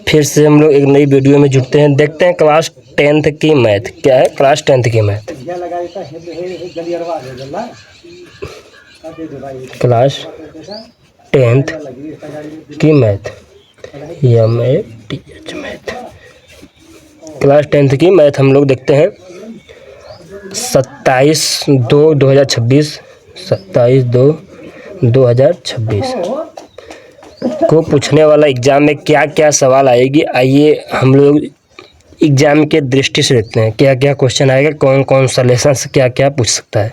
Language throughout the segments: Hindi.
फिर से हम लोग एक नई वीडियो में जुड़ते हैं। देखते हैं क्लास 10th की मैथ क्या है। क्लास 10th की मैथ, क्लास 10th की math, MATH math, class 10th की मैथ हम लोग देखते हैं। 27/2/2026 27/2/2026 को पूछने वाला एग्ज़ाम में क्या क्या सवाल आएगी, आइए हम लोग एग्ज़ाम के दृष्टि से देखते हैं क्या क्या क्वेश्चन आएगा, कौन कौन सा लेसन से क्या क्या पूछ सकता है।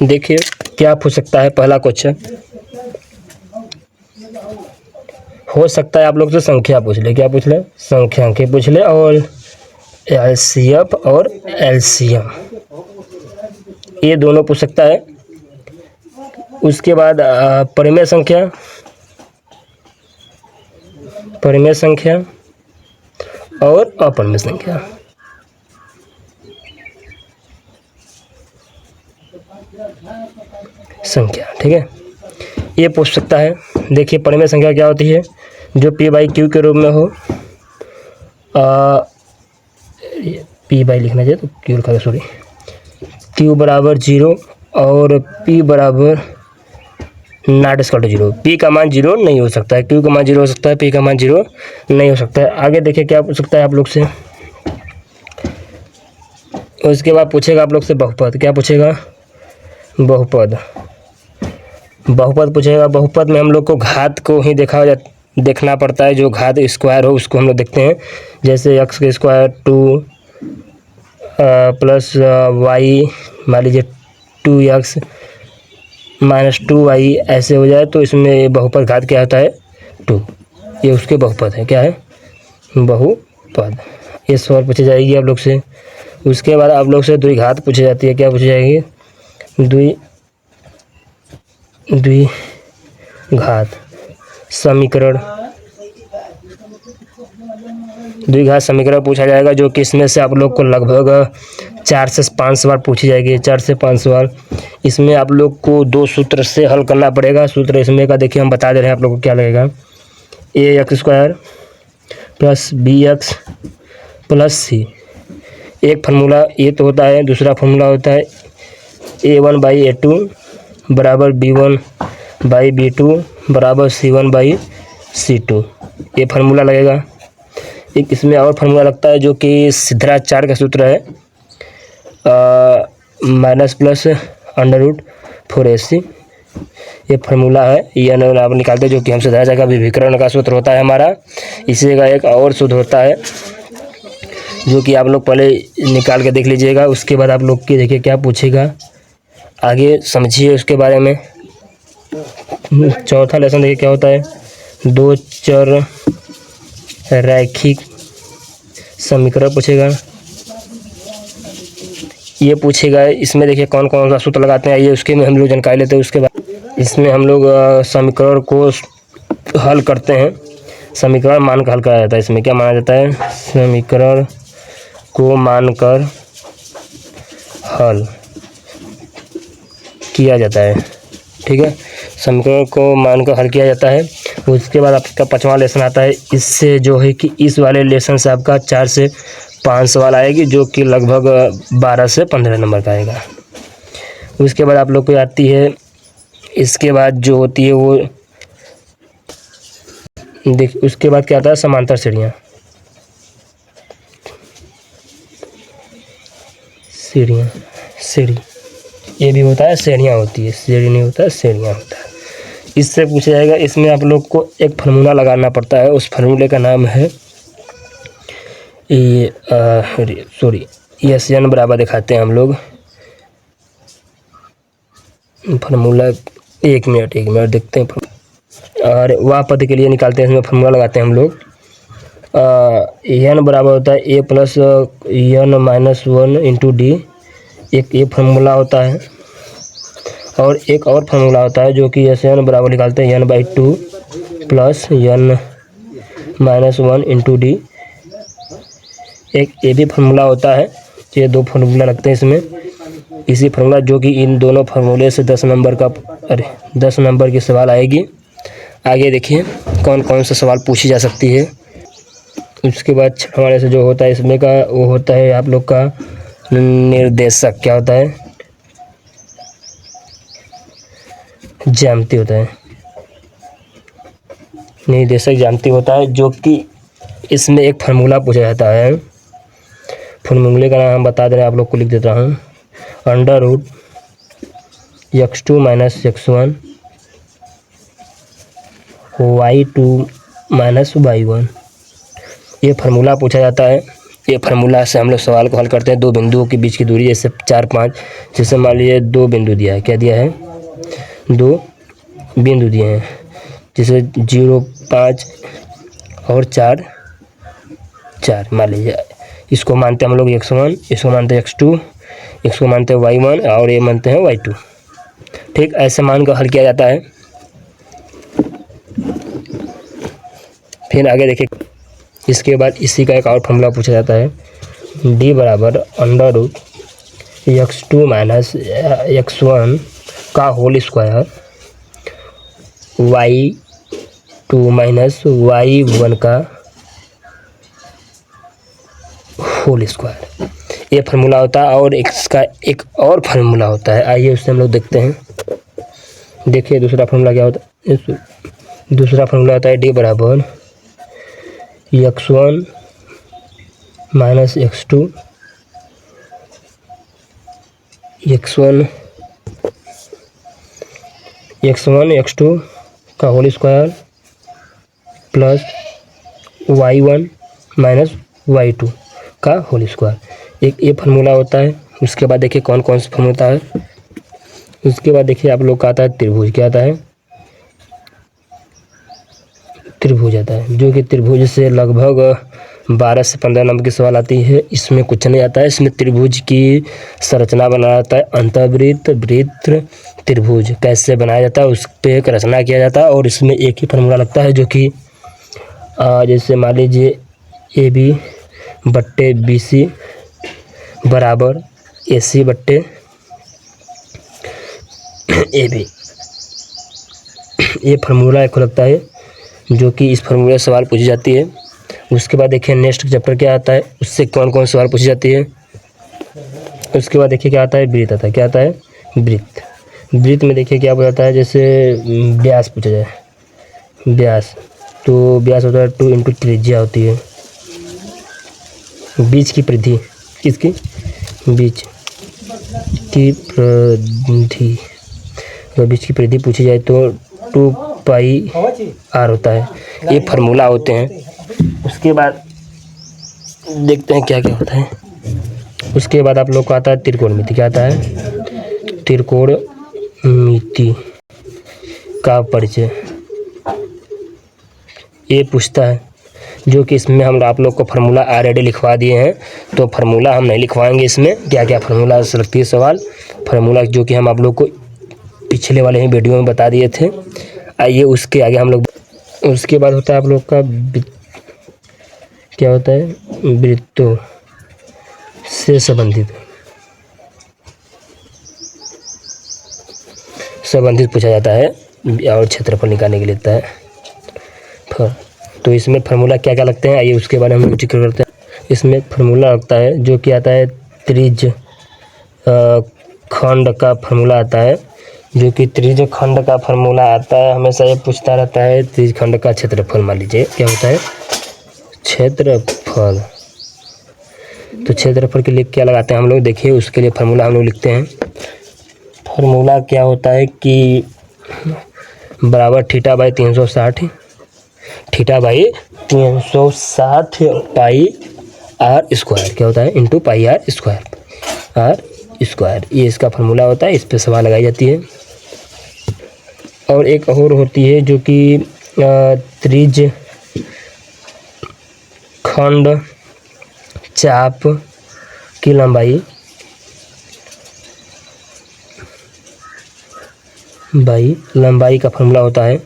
देखिए क्या पूछ सकता है। पहला क्वेश्चन हो सकता है आप लोग से संख्या पूछ ले। क्या पूछ ले? संख्यांक पूछ ले, और LCF और LCM ये दोनों पूछ सकता है। उसके बाद परिमेय संख्या, परिमेय संख्या और अपरिमेय संख्या, संख्या, ठीक है, ये पूछ सकता है। देखिए परिमेय संख्या क्या होती है? जो P/Q के रूप में हो, P बाई लिखना चाहिए तो Q लिखा था, सॉरी, Q बराबर 0 और P बराबर ≠0। P का मान 0 नहीं हो सकता है, Q का मान 0 हो सकता है, P का मान 0 नहीं हो सकता है। आगे देखिए क्या पूछ सकता है आप लोग से। उसके बाद पूछेगा आप लोग से बहुपद। क्या पूछेगा? बहुपद, बहुपद पूछेगा। बहुपद में हम लोग को घात को ही देखना पड़ता है। जो घात स्क्वायर हो उसको हम लोग देखते हैं। जैसे x के स्क्वायर 2 प्लस y, मान लीजिए 2x माइनस 2y ऐसे हो जाए तो इसमें बहुपद घात क्या होता है? 2। ये उसके बहुपद है। क्या है? बहुपद। ये सवाल पूछी जाएगी आप लोग से। उसके बाद आप लोग से द्विघात पूछी जाती है। क्या पूछी जाएगी? द्विघात समीकरण, द्विघात समीकरण पूछा जाएगा, जो कि इसमें से आप लोग को लगभग 4 से 5 सवाल पूछी जाएगी। 4 से 5 सवाल। इसमें आप लोग को 2 सूत्र से हल करना पड़ेगा। सूत्र इसमें का देखिए हम बता दे रहे हैं आप लोग को क्या लगेगा। ax² plus bx plus c। एक फार्मूला ये तो होता है, दूसरा फार्मूला होता है a1/a2 बराबर b1/b2 बराबर c1/c2। ये फार्मूला लगेगा। एक इसमें और फार्मूला लगता है जो कि सिद्धांत का सूत्र है, माइनस प्लस √4ac। ये फार्मूला है, ये आप निकालते हैं, जो कि हम सिद्धांत का विभीकरण का सूत्र होता है हमारा। इसी का एक और सूत्र होता है जो कि आप लोग पहले निकाल के देख लीजिएगा। उसके बाद आप लोग के देखिए क्या पूछेगा, आगे समझिए उसके बारे में। चौथा लेसन देखिए क्या होता है। 2 चर रैखिक समीकरण पूछेगा। ये पूछेगा। इसमें देखिए कौन कौन सा सूत्र लगाते हैं, ये उसके में हम लोग जानकारी लेते हैं। उसके बाद इसमें हम लोग समीकरण को हल करते हैं। समीकरण मानकर हल करा जाता है। इसमें क्या माना जाता है? समीकरण को मानकर हल किया जाता है, ठीक है। समीकरण को मानकर हल किया जाता है। उसके बाद आपका 5वां लेसन आता है। इससे जो है कि इस वाले लेसन से आपका 4 से 5 सवाल आएगी, जो कि लगभग 12 से 15 नंबर का आएगा। उसके बाद आप लोग को आती है, इसके बाद जो होती है वो देख, उसके बाद क्या आता है? समांतर श्रेणियाँ। सीढ़ी ये भी होता है, श्रेणियाँ होती है। सीढ़ी नहीं होता है, श्रेणियाँ होता है। इससे पूछा जाएगा। इसमें आप लोग को एक फार्मूला लगाना पड़ता है। उस फार्मूले का नाम है SN बराबर दिखाते हैं हम लोग। फार्मूला एक मिनट देखते हैं। और वह पद के लिए निकालते हैं, इसमें फार्मूला लगाते हैं हम लोग। n बराबर होता है a plus n-1 into d। एक ये फार्मूला होता है। और एक और फार्मूला होता है जो कि SN बराबर निकालते हैं n/2 plus n-1 into d। एक ये भी फार्मूला होता है। ये 2 फार्मूला लगते हैं इसमें। इसी फार्मूला जो कि इन दोनों फार्मूले से 10 नंबर की सवाल आएगी। आगे देखिए कौन कौन सा सवाल पूछी जा सकती है। उसके बाद हमारे से जो होता है इसमें का वो होता है आप लोग का निर्देशक। क्या होता है? ज्यामिति होता है। निर्देशक ज्यामिति होता है, जो कि इसमें एक फार्मूला पूछा जाता है। फार्मूले का नाम बता दे रहे हैं आप लोग को, लिख देता हूँ। Under root x2 minus x1 y2 minus y1, ये फार्मूला पूछा जाता है। ये फार्मूला से हम लोग सवाल को हल करते हैं। दो बिंदुओं के बीच की दूरी, जैसे 4 5, जैसे मान लीजिए 2 बिंदु दिया है। क्या दिया है? 2 बिंदु दिए हैं, जैसे 0 5 और 4 4 मान लीजिए। इसको मानते हैं हम लोग x1, इसको मानते हैं x2, इसको मानते हैं y1 और ये मानते हैं y2। ठीक, ऐसे मान को हल किया जाता है। फिर आगे देखिए, इसके बाद इसी का एक और फॉर्मूला पूछा जाता है। d बराबर under root x2 minus x1 का whole square y2 minus y1 का होल स्क्वायर, ये फार्मूला होता है। और इसका एक और फार्मूला होता है, आइए उससे हम लोग देखते हैं। देखिए दूसरा फार्मूला क्या होता है। दूसरा फार्मूला होता है d बराबर x1 माइनस x2 x2 का whole square plus y1 minus y2 का होल स्क्वायर, एक ये फार्मूला होता है। उसके बाद देखिए कौन कौन सा फार्मूला है। उसके बाद देखिए आप लोग का आता है त्रिभुज। क्या आता है? त्रिभुज आता है, जो कि त्रिभुज से लगभग 12 से 15 नंबर की सवाल आती है। इसमें कुछ नहीं आता है, इसमें त्रिभुज की संरचना बनाया जाता है। अंतर्वृत्त, वृत्त, त्रिभुज कैसे बनाया जाता है उस पर एक रचना किया जाता है। और इसमें एक ही फार्मूला लगता है, जो कि जैसे मान लीजिए AB बट्टे BC बराबर AC बट्टे AB, ये फार्मूला एक लगता है, जो कि इस फार्मूले से सवाल पूछी जाती है। उसके बाद देखिए नेक्स्ट चैप्टर क्या आता है, उससे कौन कौन सवाल पूछी जाती है। उसके बाद देखिए क्या आता है, वृत्त आता है। क्या आता है? वृत्त। वृत्त में देखिए क्या पूछा है, जैसे व्यास पूछा जाए। व्यास, तो व्यास होता है 2 इंटू त्रिज्या होती है। बीच की परिधि, किसकी? बीच की परिधि, तो बीच की परिधि पूछी जाए तो 2 पाई r होता है। ये फार्मूला होते हैं। उसके बाद देखते हैं क्या क्या होता है। उसके बाद आप लोग को आता है त्रिकोणमिति। क्या आता है? त्रिकोणमिति का परिचय, ये पूछता है, जो कि इसमें हम आप लोग को फार्मूला ऑलरेडी लिखवा दिए हैं, तो फार्मूला हम नहीं लिखवाएंगे। इसमें क्या क्या फार्मूला से लगती है सवाल, फार्मूला जो कि हम आप लोग को पिछले वाले ही वीडियो में बता दिए थे। आइए उसके आगे हम लोग, उसके बाद होता है आप लोग का क्या होता है, वृत्तों से संबंधित पूछा जाता है और क्षेत्रफल निकालने के लिए लेता है। तो इसमें फार्मूला क्या क्या लगते हैं, आइए उसके बारे में हम जिक्र करते हैं। इसमें फार्मूला लगता है, जो कि आता है त्रिज्य खंड का फार्मूला आता है, जो कि त्रिज्य खंड का फार्मूला आता है। हमेशा ये पूछता रहता है त्रिज्य खंड का क्षेत्रफल। मान लीजिए क्या होता है, क्षेत्रफल। तो क्षेत्रफल के लिए क्या लगाते हैं हम लोग, देखिए उसके लिए फार्मूला हम लोग लिखते हैं। फार्मूला क्या होता है कि बराबर theta by 360, theta by 360 pi r square. क्या होता है? इंटू पाई आर स्क्वायर, ये इसका फार्मूला होता है। इस पे सवाल लगाई जाती है। और एक और होती है, जो कि त्रिज्य खंड चाप की लंबाई का फार्मूला होता है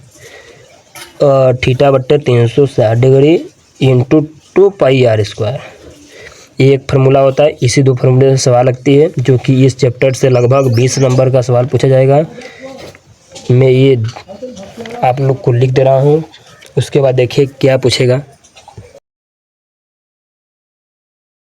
थीटा बट्टे 360 degree into 2 pi r square. ये एक फार्मूला होता है। इसी दो फार्मूले से सवाल लगती है, जो कि इस चैप्टर से लगभग 20 नंबर का सवाल पूछा जाएगा। मैं ये आप लोग को लिख दे रहा हूँ। उसके बाद देखिए क्या पूछेगा।